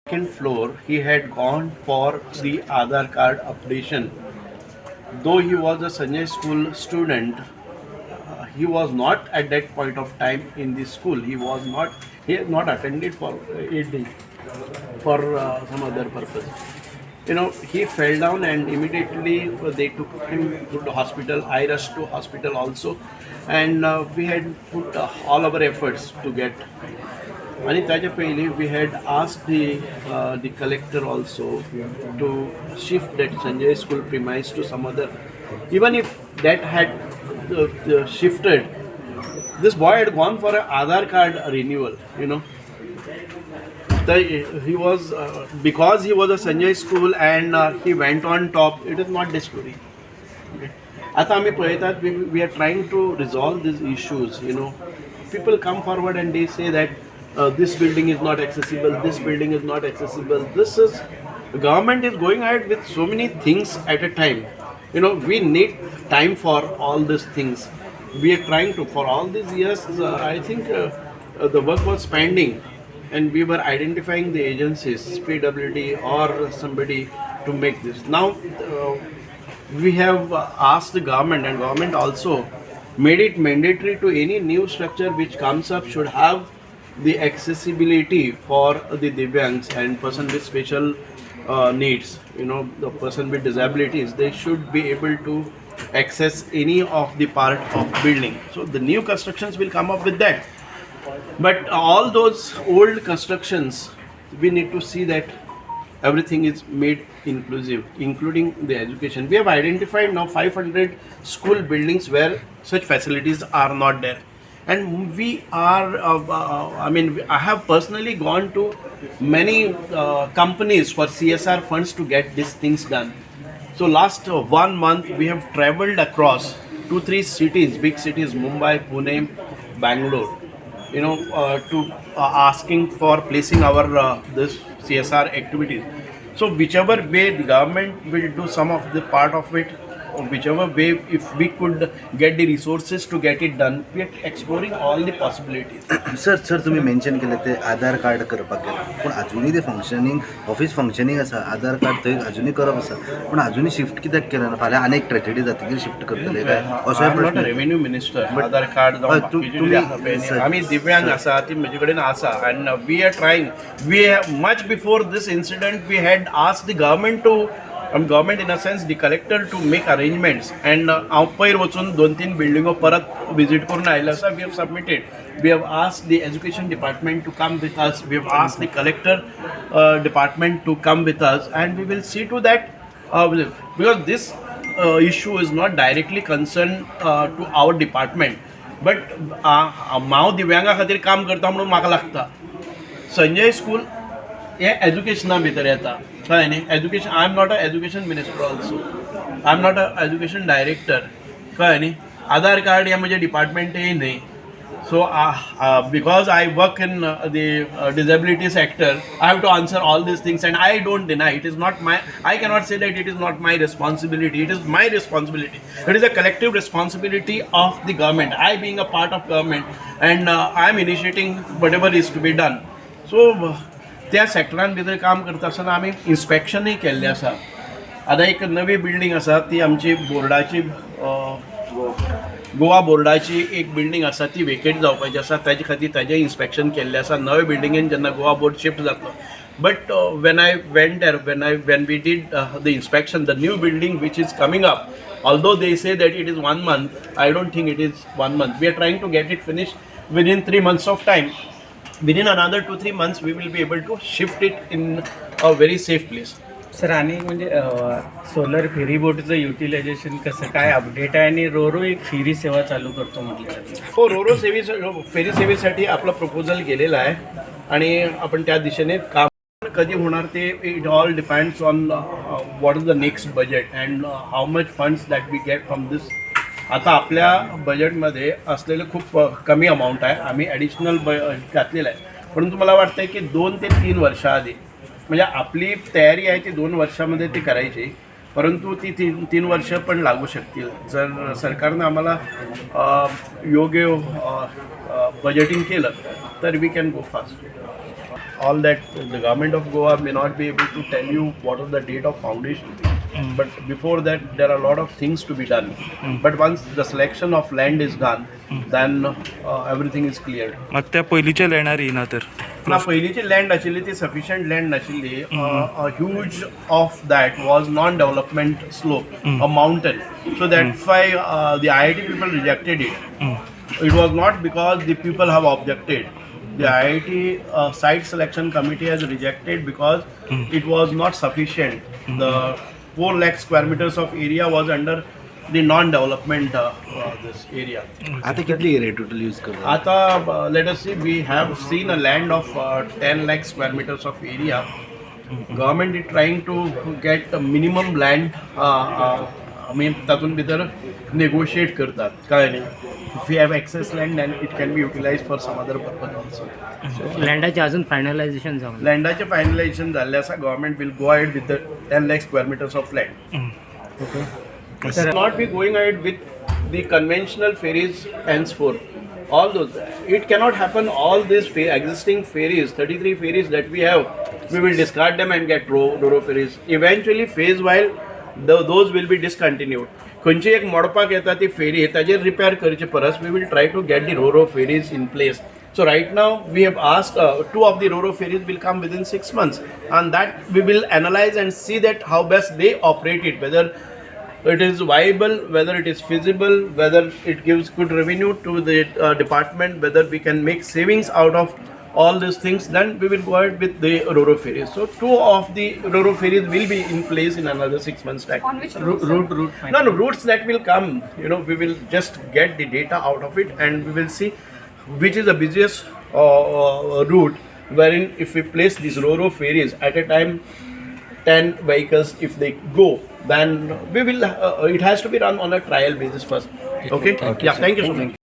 second floor, he had gone for the Aadhaar card updation. Though he was a Sanjay school student, he was not at that point of time in the school. He had not attended for 8 days for some other purpose. He fell down and immediately they took him to the hospital. I rushed to hospital also, and we had put all our efforts to get. आणि त्याच्या पयलीं we had asked the collector also to shift that Sanjay school premise to some other. Even if that had shifted, this boy had gone for an Aadhaar card renewal. He was because he was a Sanjay school and he went on top. It is not the story. आता आम्ही पळयतात we are trying to resolve these issues. People come forward and they say that this building is not accessible, this building is not accessible. The government is going ahead with so many things at a time. We need time for all these things. We are trying to, for all these years, I think the work was pending and we were identifying the agencies, PWD or somebody to make this. Now we have asked the government, and government also made it mandatory to any new structure which comes up should have the accessibility for the Divyangs and person with special needs. The person with disabilities, they should be able to access any of the part of building. So the new constructions will come up with that. But all those old constructions, we need to see that everything is made inclusive, including the education. We have identified now 500 school buildings where such facilities are not there. And we are, I have personally gone to many companies for CSR funds to get these things done. So last 1 month, we have traveled across 2-3 cities, big cities, Mumbai, Pune, Bangalore, to asking for placing our this CSR activities. So whichever way the government will do some of the part of it, or whichever way, if we could get the resources to get it done, we are exploring all the possibilities. Sir तुम्ही mention केलं ते आधार card करपाक गेला पण अजूनही ते functioning office functioning आसा आधार card थंय अजूनही करप आसा पण अजूनही शिफ्ट कित्याक केलें ना फाल्यां आनी एक ट्रेजेडी जातकीर शिफ्ट करतले काय असो not revenue minister Aadhaar card आम्ही दिव्यांग आसा ती म्हजे कडेन आसा and we are trying we much before this incident we had asked the government to government in a sense the collector to make arrangements and हांव पयर वचून 2-3 बिल्डिंगो परत विजीट करून आयलो आसा. We have submitted, we have asked the education department to come with us, we have asked the collector department to come with us, and we will see to that because this issue is not directly concerned to our department, but हांव दिव्यांगा खातीर काम करता म्हणून म्हाका लागता Sanjay school हे एज्युकेशना भितर येता कळ्ळें न्ही. Education I am not a education minister also, I am not a education director कळ्ळें न्ही. आधार कार्ड हे म्हजे डिपार्टमेंटय न्ही. So because I work in the disability sector, I have to answer all these things, and I don't deny it is not my, I cannot say that it is not my responsibility. It is my responsibility. It is a collective responsibility of the government. I being a part of government, and I am initiating whatever is to be done. So त्या सेक्टरान भितर काम करता आसतना आमी इन्स्पेक्शनय केल्लें आसा. आतां एक नवी बिल्डींग आसा ती आमची बोर्डाची गोवा बोर्डाची एक बिल्डींग आसा ती वेकेट जावपाची आसा. ताजे खातीर ताजें इन्स्पेक्शन केल्लें आसा. नवे बिल्डिंगेन जेन्ना गोवा बोर्ड शिफ्ट जातलो, but when I went there, when we did the inspection, the new building which is coming up, although they say that it is 1 month, I don't think it is 1 month. We are trying to get it finished within 3 months of time. Within another 2-3 months, we will be able to shift it in a very safe place. Sir आणि म्हणजे solar फेरी बोटचं utilisation कसं काय update आहे आणि रोरो एक फेरी सेवा चालू करतो म्हटलं. हो, रोरो फेरी सेवेसाठी आपला प्रपोजल गेलेला आहे आणि आपण त्या दिशेने काम कधी होणार ते it all depends on what is the next budget and how much funds that we get from this. आता आपल्या बजेटमध्ये असलेलं खूप कमी अमाऊंट आहे. आम्ही ॲडिशनल घातलेलं आहे. परंतु मला वाटतं आहे की 2 ते 3 वर्षाआधी म्हणजे आपली तयारी आहे ती 2 वर्षामध्ये ती करायची, परंतु ती 3 वर्ष पण लागू शकतील जर सरकारनं आम्हाला योग्य बजेटिंग केलं तर we can go fast. all that the government of Goa may not be able to tell you what is the date of foundation. But before that, there are a lot of things to be done. But once the selection of land is done, then everything is cleared. मात त्या पयलींच्या लँडार येयना तर ना पयलींची land आशिल्ली ती sufficient land नाशिल्ली. Huge of that was non development slope, a mountain. So that's why the IIT people rejected it. It was not because the people have objected. The IIT site selection committee has rejected because it was not sufficient. The 4 lakh square meters of area was under the non-development this area. आता कितली area total use करता Ata, let us see, we have seen a land of 10 lakh square meters of area. Government is trying to get a minimum land. I mean, तातून भितर negotiate करतात. काय नाही. If we have excess land, then it can be utilized for some other purpose also. लँडाचे अजून finalisation जाऊन लँडाचे finalisation झाले आसा. Government will go ahead with the 10 lakh square meters of land. It will not be going ahead with the conventional ferries henceforth. All those, it cannot happen. All these existing ferries, 33 ferries that we have, we will discard them and get ro-ro ferries. Eventually, phase while those will be discontinued. खंयची एक मोडपाक येता ती फेरी, ताजेर repair करचे परस we will try to get the ro-ro ferries in place. So right now we have asked 2 of the ro-ro ferries will come within 6 months, and that we will analyze and see that how best they operate it, whether it is viable, whether it is feasible, whether it gives good revenue to the department, whether we can make savings out of all these things. Then we will go ahead with the ro-ro ferries. So 2 of the ro-ro ferries will be in place in another 6 months time. On which route No, routes that will come. You know, we will just get the data out of it, and we will see which is the busiest route, wherein if we place these ro-ro ferries at a time, 10 vehicles if they go, then we will. It has to be run on a trial basis first. Okay. Yeah. Thank you so much.